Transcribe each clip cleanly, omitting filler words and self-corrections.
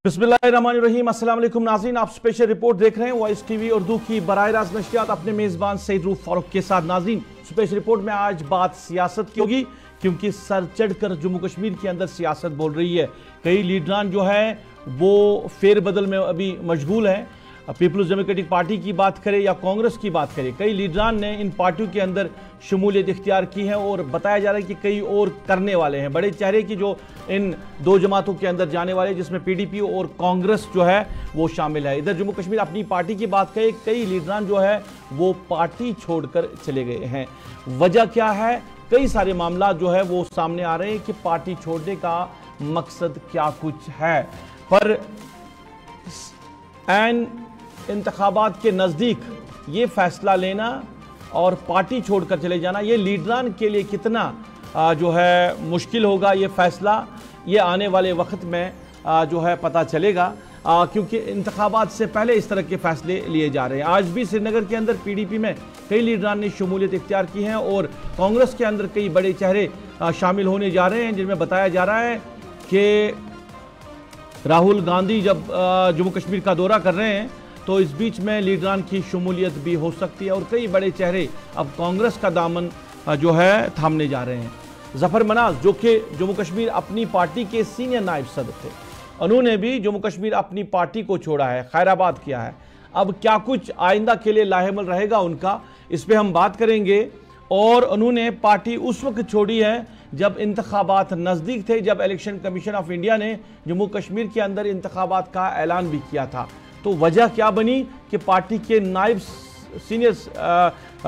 बिस्मिल्लाहिर्रहमानिर्रहीम। अस्सलाम वालेकुम नाज़रीन, आप स्पेशल रिपोर्ट देख रहे हैं वॉइस टीवी उर्दू की बराह रास्त नशियात अपने मेज़बान सईद रूफ फारूक के साथ। नाज़रीन, स्पेशल रिपोर्ट में आज बात सियासत की होगी, क्योंकि सर चढ़कर जम्मू कश्मीर के अंदर सियासत बोल रही है। कई लीडरान जो है वो फेरबदल में अभी मशगूल हैं। पीपल्स डेमोक्रेटिक पार्टी की बात करें या कांग्रेस की बात करें, कई लीडरान ने इन पार्टियों के अंदर शमूलियत इख्तियार की है और बताया जा रहा है कि कई और करने वाले हैं। बड़े चेहरे की जो इन दो जमातों के अंदर जाने वाले, जिसमें पीडीपी और कांग्रेस जो है वो शामिल है। इधर जम्मू कश्मीर अपनी पार्टी की बात करें, कई लीडरान जो है वो पार्टी छोड़कर चले गए हैं। वजह क्या है? कई सारे मामला जो है वो सामने आ रहे हैं कि पार्टी छोड़ने का मकसद क्या कुछ है। पर एन इंतखाबात के नज़दीक ये फैसला लेना और पार्टी छोड़कर चले जाना, ये लीडरान के लिए कितना जो है मुश्किल होगा, ये फैसला ये आने वाले वक्त में जो है पता चलेगा, क्योंकि इंतखाबात से पहले इस तरह के फैसले लिए जा रहे हैं। आज भी श्रीनगर के अंदर पीडीपी में कई लीडरान ने शमूलियत इख्तियार की है और कांग्रेस के अंदर कई बड़े चेहरे शामिल होने जा रहे हैं, जिनमें बताया जा रहा है कि राहुल गांधी जब जम्मू कश्मीर का दौरा कर रहे हैं तो इस बीच में लीडरान की शमूलियत भी हो सकती है और कई बड़े चेहरे अब कांग्रेस का दामन जो है थामने जा रहे हैं। जफर मनाज, जो कि जम्मू कश्मीर अपनी पार्टी के सीनियर नायब सदर थे, उन्होंने भी जम्मू कश्मीर अपनी पार्टी को छोड़ा है, खैराबाद किया है। अब क्या कुछ आइंदा के लिए लाहेमल रहेगा उनका, इस पर हम बात करेंगे। और उन्होंने पार्टी उस वक्त छोड़ी है जब इंतखाबात नज़दीक थे, जब इलेक्शन कमीशन ऑफ इंडिया ने जम्मू कश्मीर के अंदर इंतखाबात का ऐलान भी किया था। तो वजह क्या बनी कि पार्टी के नायब सीनियर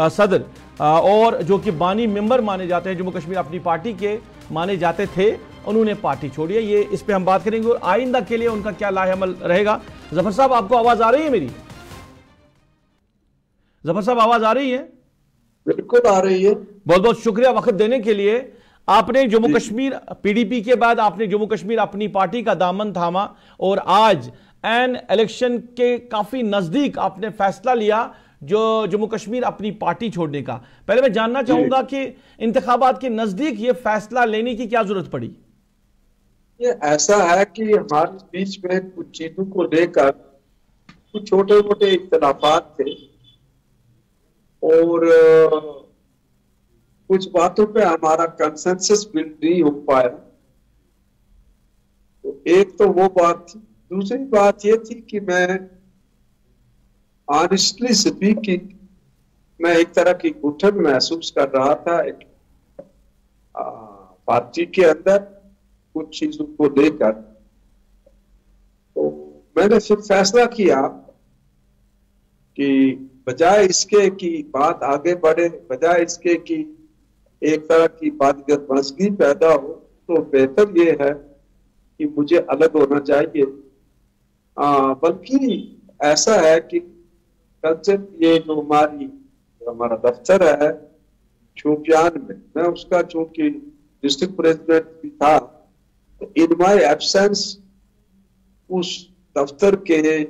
सदर और जो कि बानी मेंबर माने जाते हैं, जम्मू कश्मीर अपनी पार्टी के माने जाते थे, उन्होंने पार्टी छोड़ी है। ये इस पे हम बात करेंगे और आइंदा के लिए उनका क्या लाहेमल रहेगा। जफर साहब, आपको आवाज आ रही है मेरी? जफर साहब, आवाज आ रही है? बिल्कुल आ रही है। बहुत बहुत शुक्रिया वक्त देने के लिए। आपने जम्मू कश्मीर पीडीपी के बाद आपने जम्मू कश्मीर अपनी पार्टी का दामन थामा और आज एन इलेक्शन के काफी नजदीक आपने फैसला लिया जो जम्मू कश्मीर अपनी पार्टी छोड़ने का। पहले मैं जानना चाहूंगा कि इंतखाबात के नजदीक ये फैसला लेने की क्या जरूरत पड़ी? ये ऐसा है कि हमारे बीच में कुछ चीजों को लेकर कुछ छोटे मोटे इख्तिलाफात थे और कुछ बातों पे हमारा कंसेंसस बिल्ड नहीं हो पाया। तो एक तो वो बात थी। दूसरी बात ये थी कि मैं ऑनेस्टली स्पीकिंग मैं एक तरह की घुटन महसूस कर रहा था एक पार्टी के अंदर कुछ चीजों को लेकर। तो मैंने फिर फैसला किया कि बजाय इसके कि बात आगे बढ़े, बजाय इसके कि एक तरह की बादगतमज़गी पैदा हो, तो बेहतर ये है कि मुझे अलग होना चाहिए। बल्कि ऐसा है कि कंसेप्ट ये जो हमारा दफ्तर है शोपियान में, मैं उसका चूंकि डिस्ट्रिक्ट प्रेसिडेंट भी था, तो इन माई एब्सेंस उस दफ्तर के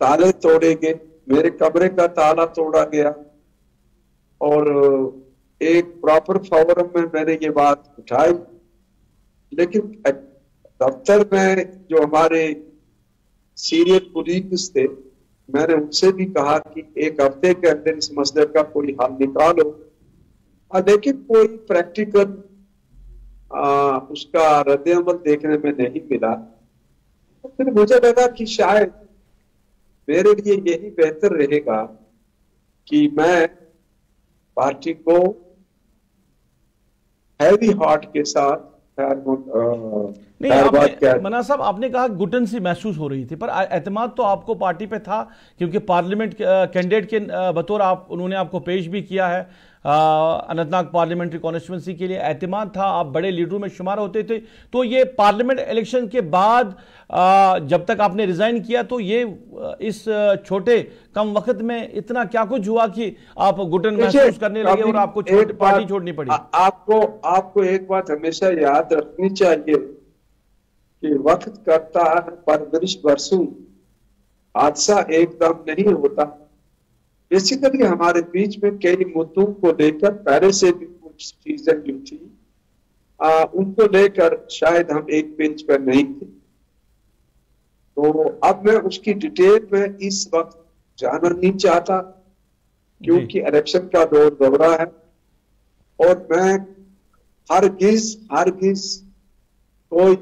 ताले तोड़े गए, मेरे कमरे का ताला तोड़ा गया और एक प्रॉपर फोरम में मैंने ये बात उठाई। लेकिन दफ्तर में जो हमारे सीनियर कोलीग्स थे, मैंने उनसे भी कहा कि एक हफ्ते के अंदर इस मसले का कोई हल निकालो, लेकिन कोई प्रैक्टिकल उसका रद्द-ए-अमल देखने में नहीं मिला। तो फिर मुझे लगा कि शायद मेरे लिए यही बेहतर रहेगा कि मैं पार्टी को हैवी हार्ट के साथ नहीं। मना साहब, आपने कहा घुटन सी महसूस हो रही थी, पर एतमाद तो आपको पार्टी पे था, क्योंकि पार्लियामेंट कैंडिडेट के बतौर आप उन्होंने आपको पेश भी किया है अनंतनाग पार्लियामेंट्री कॉन्स्टिट्यूंसी के लिए। एतमाद था, आप बड़े लीडरों में शुमार होते थे। तो ये पार्लियामेंट इलेक्शन के बाद जब तक आपने रिजाइन किया, तो ये इस छोटे कम वक्त में इतना क्या कुछ हुआ कि आप घुटन महसूस करने लगे और आपको पार्टी छोड़नी पड़ी? आपको एक बात हमेशा याद रखनी चाहिए कि वक्त करता है परवरिश बरसों, हादसा एकदम नहीं होता। बेसिकली हमारे बीच में कई मुद्दों को लेकर पहले से भी कुछ चीजें जो थी उनको लेकर शायद हम एक पेज पर नहीं थे। तो अब मैं उसकी डिटेल में इस वक्त जाना नहीं चाहता, क्योंकि इलेक्शन का दौर दोहरा है और मैं हरगिज कोई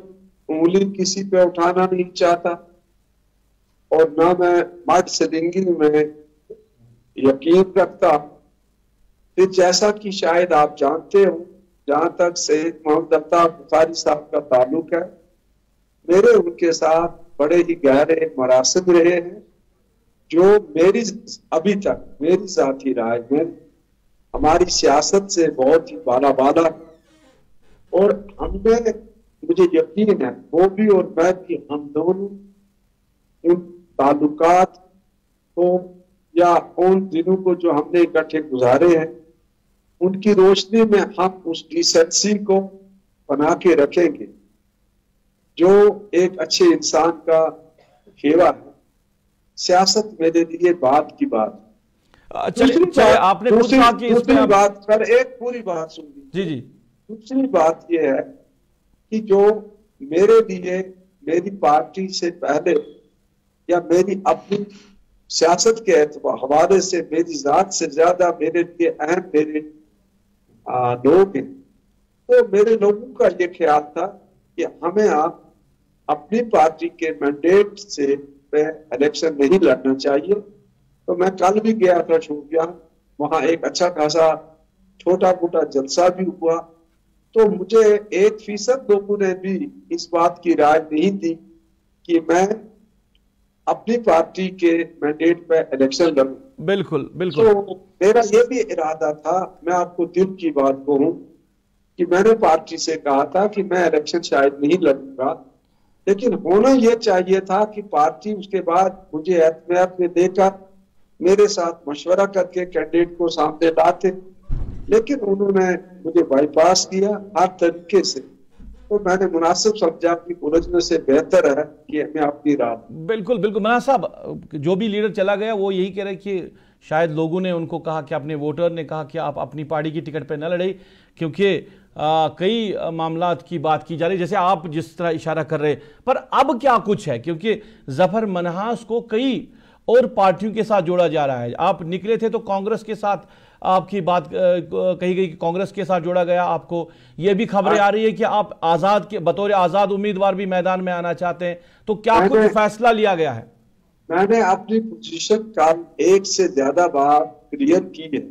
उंगली किसी पे उठाना नहीं चाहता और ना मैं मड सिलिंगिंग में यकीन रखता। फिर जैसा कि शायद आप जानते हो, जहां तक सैयद मोहम्मद अल्ताफ बुखारी साहब का ताल्लुक है, मेरे उनके साथ बड़े ही गहरे मरासिम रहे हैं, जो मेरी अभी तक मेरी जाती राय में हमारी सियासत से बहुत ही बाला और हमने, मुझे यकीन है वो भी और मैं भी, हम दोनों उन ताल्लुकात को या उन दिनों को जो हमने इकट्ठे गुजारे हैं, उनकी रोशनी में हम उस डिसेंसी को बना के रखेंगे जो एक अच्छे इंसान का हेवा है। सियासत मेरे लिए बात की बात। चलिए आपने खुद कहा कि दूसरी बात पर एक पूरी बात सुन लीजिए। जी। दूसरी बात यह है कि जो मेरे लिए मेरी पार्टी से पहले या मेरी अपनी सियासत के हवाले से मेरी जात से ज्यादा मेरे लिए अहम मेरे लोग हैं, तो मेरे लोगों का ये ख्याल था कि हमें आप अपनी पार्टी के मैंडेट से इलेक्शन नहीं लड़ना चाहिए। तो मैं कल भी गया था शोपियां, वहां एक अच्छा खासा छोटा मोटा जलसा भी हुआ, तो मुझे 1% लोगों ने भी इस बात की राय नहीं दी कि मैं अपनी पार्टी के मैंडेट पे इलेक्शन लड़ूं। बिल्कुल बिल्कुल। तो मेरा ये भी इरादा था, मैं आपको दिल की बात कहूं कि मैंने पार्टी से कहा था कि मैं इलेक्शन शायद नहीं लड़ूंगा, लेकिन होना यह चाहिए था कि पार्टी उसके बाद मुझे एहतियात में देकर मेरे साथ मशवरा करके कैंडिडेट को सामने लाते, लेकिन उन्होंने मुझे बाईपास किया हर तरीके से। तो मैंने मुनासिब समझा कि उलझने से बेहतर है कि मैं अपनी राह। बिल्कुल बिल्कुल। मना साहब, जो भी लीडर चला गया वो यही कह रहे कि शायद लोगों ने उनको कहा कि अपने वोटर ने कहा कि आप अपनी पार्टी की टिकट पर न लड़े, क्योंकि कई मामलात की बात की जा रही, जैसे आप जिस तरह इशारा कर रहे। पर अब क्या कुछ है, क्योंकि जफर मनहास को कई और पार्टियों के साथ जोड़ा जा रहा है। आप निकले थे तो कांग्रेस के साथ आपकी बात कही गई कि कांग्रेस के साथ जोड़ा गया आपको। यह भी खबरें आ रही है कि आप आजाद के बतौर आजाद उम्मीदवार भी मैदान में आना चाहते हैं, तो क्या कुछ फैसला लिया गया है? मैंने अपनी पोजीशन का एक से ज्यादा बार क्लियर की है।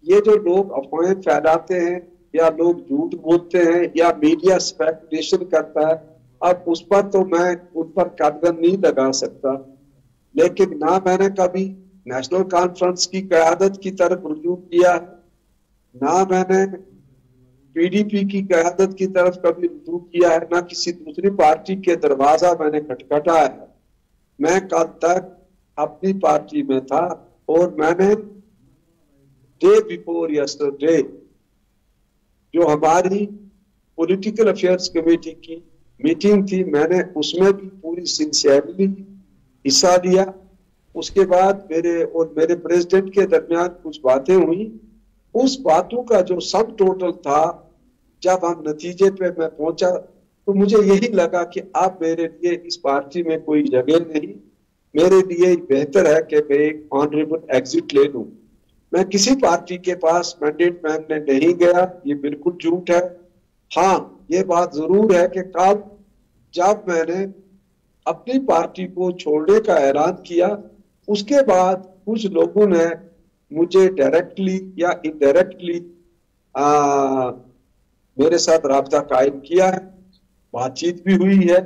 ये जो लोग अफवाहें फैलाते हैं या लोग झूठ बोलते हैं या मीडिया स्पेकुलेशन करता है, अब उस पर तो मैं उन पर कदम नहीं लगा सकता, लेकिन ना मैंने कभी नेशनल कॉन्फ्रेंस की क़यादत की तरफ रुजू किया, ना मैंने पीडीपी की क़यादत की तरफ कभी रुजू किया है, ना किसी दूसरी पार्टी के दरवाजा मैंने खटखटाया है। मैं कल तक अपनी पार्टी में था और मैंने डे बिफोर यस्टरडे जो हमारी पॉलिटिकल अफेयर्स कमेटी की मीटिंग थी, मैंने उसमें भी पूरी सिंसियरली हिस्सा लिया। उसके बाद मेरे और मेरे प्रेसिडेंट के दरमियान कुछ बातें हुई, उस बातों का जो सब टोटल था, जब हम नतीजे पे मैं पहुंचा तो मुझे यही लगा कि अब मेरे लिए इस पार्टी में कोई जगह नहीं, मेरे लिए बेहतर है कि मैं एक ऑनरेबल एग्जिट ले लूं। मैं किसी पार्टी के पास मैंडेट मांगने नहीं गया, ये बिल्कुल झूठ है। हाँ, ये बात जरूर है कि कल जब मैंने अपनी पार्टी को छोड़ने का ऐलान किया, उसके बाद कुछ लोगों ने मुझे डायरेक्टली या इनडायरेक्टली मेरे साथ राब्ता कायम किया है, बातचीत भी हुई है,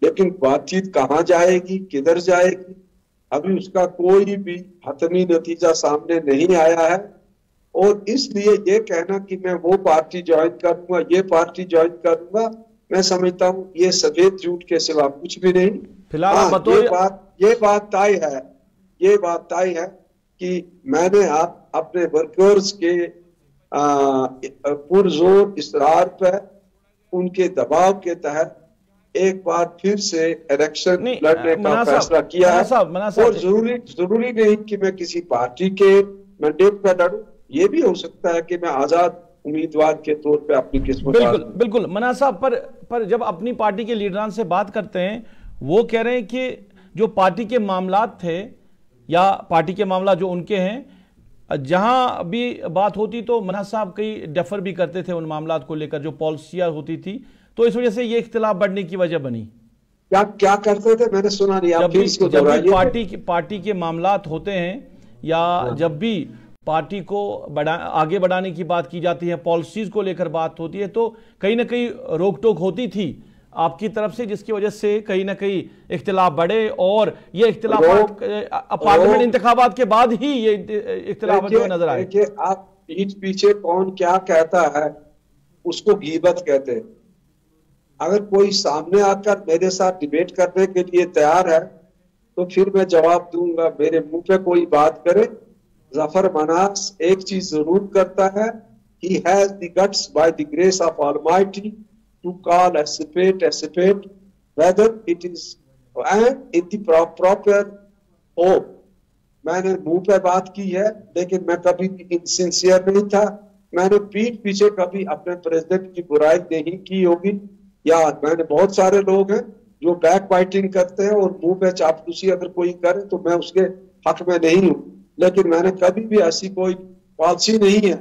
लेकिन बातचीत कहाँ जाएगी, किधर जाएगी, अभी उसका कोई भी हतमी नतीजा सामने नहीं आया है। और इसलिए ये कहना कि मैं वो पार्टी ज्वाइन करूंगा, ये पार्टी ज्वाइन करूंगा, मैं समझता हूँ ये सफेद झूठ के सिवा कुछ भी नहीं। फिलहाल ये बात तय है कि मैंने अपने वर्कर्स के पुरजोर इसरार पर, उनके दबाव के तहत एक बार फिर से इलेक्शन लड़ने का फैसला किया है। और जरूरी नहीं कि मैं किसी पार्टी के मैंडेट पर लड़ूं, ये भी हो सकता है कि मैं आजाद उम्मीदवार के तौर पे अपनी किस्मत। बिल्कुल बिल्कुल। मना साहब, पर जब अपनी पार्टी के लीडरान से बात करते हैं वो कह रहे हैं कि जो पार्टी के मामलात थे या पार्टी के मामला जो उनके हैं, जहां भी बात होती तो मनाज साहब कई डेफर भी करते थे उन मामलात को लेकर जो पॉलिसियां होती थी, तो इस वजह से ये इख्तिलाफ बढ़ने की वजह बनी। क्या क्या करते थे, मैंने सुना नहीं। जब भी पार्टी के मामलात होते हैं या जब भी पार्टी को आगे बढ़ाने की बात की जाती है, पॉलिसीज को लेकर बात होती है, तो कहीं ना कहीं रोक टोक होती थी आपकी तरफ से, जिसकी वजह से कहीं ना कहीं इख्तिलाफ बढ़े और ये इख्तिलाफ पार्लियामेंट इंतखाबात के बाद ही ये इख्तिलाफ जो नजर आए। देखिए, आप पीठ पीछे कौन क्या कहता है उसको गीबत कहते हैं। अगर कोई सामने आकर मेरे साथ डिबेट करने के लिए तैयार है तो फिर मैं जवाब दूंगा। मेरे मुंह पे कोई बात करे, जफर मनाज एक चीज जरूर करता है, he has the guts by the grace of Almighty to call a spade, whether it is and in the proper form। मैंने मुंह पे बात की है, लेकिन मैं कभी इनसिंसियर नहीं था। मैंने पीठ पीछे कभी अपने प्रेसिडेंट की बुराई नहीं की होगी, या मैंने बहुत सारे लोग हैं जो बैक बाइटिंग करते हैं और मुंह पे चापलूसी अगर कोई करे तो मैं उसके हक में नहीं हूं, लेकिन मैंने कभी भी ऐसी कोई पॉलिसी नहीं है,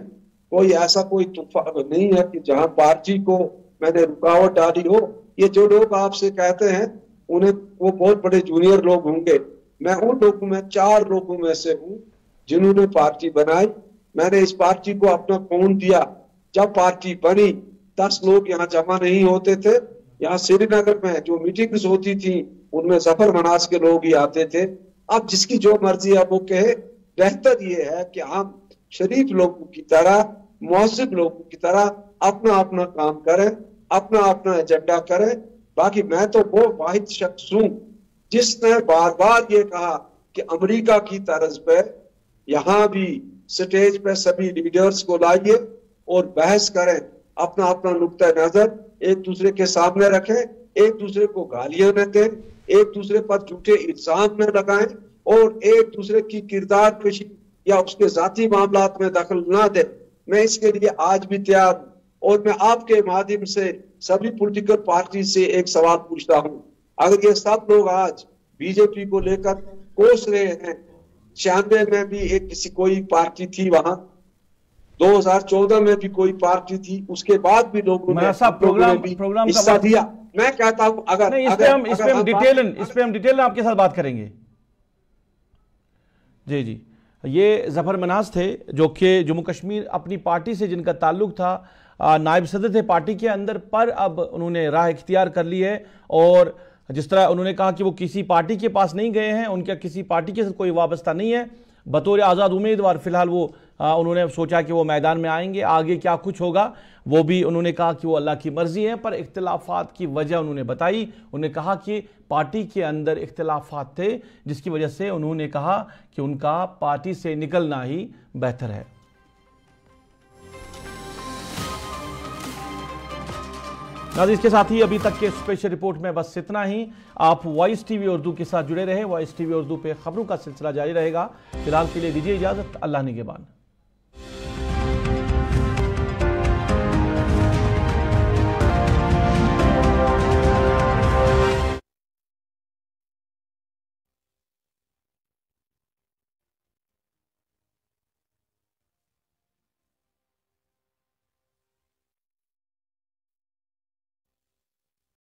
कोई ऐसा कोई तूफान नहीं है कि जहां पार्टी को मैंने रुकावट डाली हो। ये जो लोग आपसे कहते हैं उन्हें, वो बहुत बड़े जूनियर लोग होंगे। मैं उन लोगों में 4 लोगों में से हूं जिन्होंने पार्टी बनाई। मैंने इस पार्टी को अपना खून दिया। जब पार्टी बनी 10 लोग यहाँ जमा नहीं होते थे। यहाँ श्रीनगर में जो मीटिंग्स होती थी उनमें जफर मनाज के लोग ही आते थे। अब जिसकी जो मर्जी है वो कहे। बेहतर ये है कि हम शरीफ लोगों की तरह, मुहज्जिब लोगों की तरह अपना अपना काम करें, अपना अपना एजेंडा करें। बाकी मैं तो वो वाहिद शख्स हूं जिसने बार बार ये कहा कि अमेरिका की तर्ज पे यहाँ भी स्टेज पे सभी लीडर्स को लाइए और बहस करें, अपना अपना नुक्ता नजर एक दूसरे के सामने रखें, एक दूसरे को गालियां न दें, एक दूसरे पर झूठे इल्जाम न लगाएं और एक दूसरे की किरदार पेशी या उसके जाती मामलात में दखल ना दे। मैं इसके लिए आज भी तैयार हूं और मैं आपके माध्यम से सभी पॉलिटिकल पार्टी से एक सवाल पूछता हूं। अगर ये सब लोग आज बीजेपी को लेकर कोस रहे हैं, 96 में भी एक कोई पार्टी थी, वहां 2014 में भी कोई पार्टी थी, उसके बाद भी लोगों ने प्रोग्राम हिस्सा दिया। मैं कहता हूं अगर इस पे हम डिटेल आपके साथ बात करेंगे। जी जी, ये जफर मनाज थे जो कि जम्मू कश्मीर अपनी पार्टी से जिनका ताल्लुक था, नायब सदर थे पार्टी के अंदर, पर अब उन्होंने राह इख्तियार कर ली है। और जिस तरह उन्होंने कहा कि वो किसी पार्टी के पास नहीं गए हैं, उनका किसी पार्टी के साथ कोई वाबस्ता नहीं है, बतौर आज़ाद उम्मीदवार फिलहाल वो उन्होंने सोचा कि वो मैदान में आएंगे। आगे क्या कुछ होगा वो भी उन्होंने कहा कि वो अल्लाह की मर्जी है, पर इख्तिलाफात की वजह उन्होंने बताई। उन्होंने कहा कि पार्टी के अंदर इख्तिलाफात थे जिसकी वजह से उन्होंने कहा कि उनका पार्टी से निकलना ही बेहतर है। नाज़रीन, इसके साथ ही अभी तक के स्पेशल रिपोर्ट में बस इतना ही। आप वॉइस टीवी उर्दू के साथ जुड़े रहे। वॉइस टीवी उर्दू पे खबरों का सिलसिला जारी रहेगा। फिलहाल के लिए दीजिए इजाजत। अल्लाह निगहबान।